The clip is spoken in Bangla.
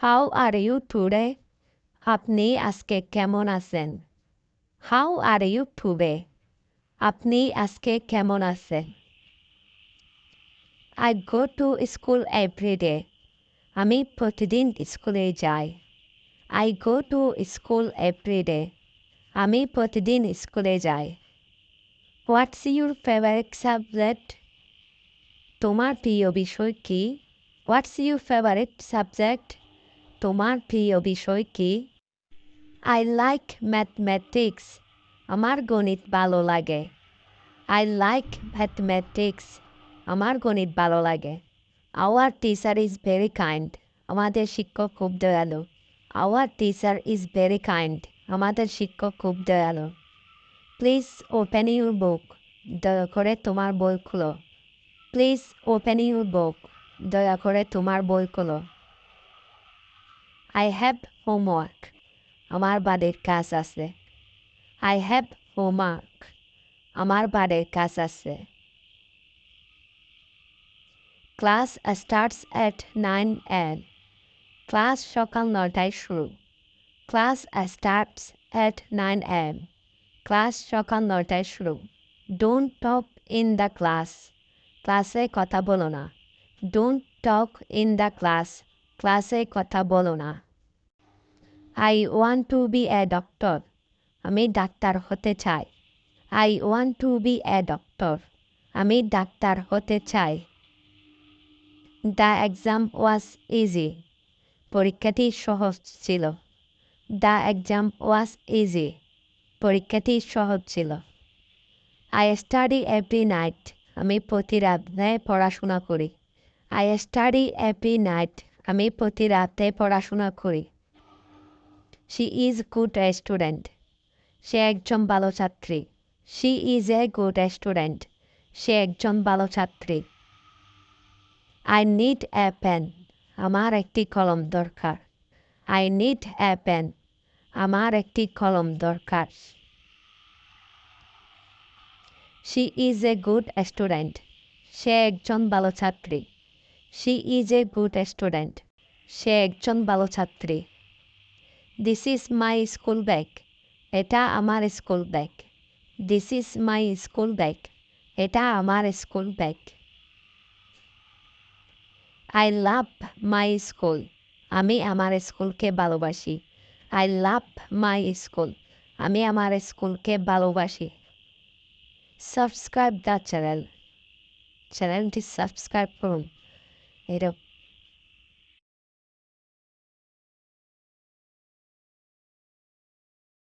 How are you today? আপনি আজকে কেমন আছেন? How are you today? আপনি আজকে কেমন আছেন? I go to school every day. আমি প্রতিদিন স্কুলে যাই। I go to school every day. আমি প্রতিদিন স্কুলে যাই। What's your favorite subject? তোমার প্রিয় বিষয় কি? What's your favorite subject? তোমার প্রিয় বিষয় কি? I like mathematics. আমার গণিত ভালো লাগে। I like mathematics. আমার গণিত ভালো লাগে। Our teacher is very kind. আমাদের শিক্ষক খুব দয়ালু। Our teacher is very kind. আমাদের শিক্ষক খুব দয়ালু। Please open your book. দয়া করে তোমার বই খুলো। Please open your book. দয়া করে তোমার বই খুলো। I have homework. আমার বাড়ির কাজ আছে। I have homework. আমার বাড়ির কাজ আছে। Class starts at 9 a.m. Class সকাল 9টায় শুরু। Class starts at 9 a.m. Class সকাল 9টায় শুরু। Don't talk in the class. ক্লাসে কথা বলো না। Don't talk in the class. ক্লাসে কথা বলো না। I want to be a doctor. আমি ডাক্তার হতে চাই। I want to be a doctor. আমি ডাক্তার হতে চাই। The exam was easy. পরীক্ষাটি সহজ ছিল। The exam was easy. পরীক্ষাটি সহজ ছিল। I study every night. আমি প্রতি রাতে পড়াশোনা করি। I study every night. আমি প্রতি রাতে পড়াশোনা করি। She is good a student. সে একজন ভালো ছাত্রী। She is a good student. সে একজন ভালো ছাত্রী। I need a pen. আমার একটি কলম দরকার। I need a pen. আমার একটি কলম দরকার। She is a good student. সে একজন ভালো ছাত্রী। She is a good student. সে একজন ভালো ছাত্রী। This is my school bag. এটা আমার school bag. This is my school bag. এটা আমার school bag. I love my school. আমি আমার স্কুলকে ভালোবাসি। I love my school. আমি আমার স্কুলকে ভালোবাসি। Subscribe the channel. চ্যানেলটি সাবস্ক্রাইব করুন। এটা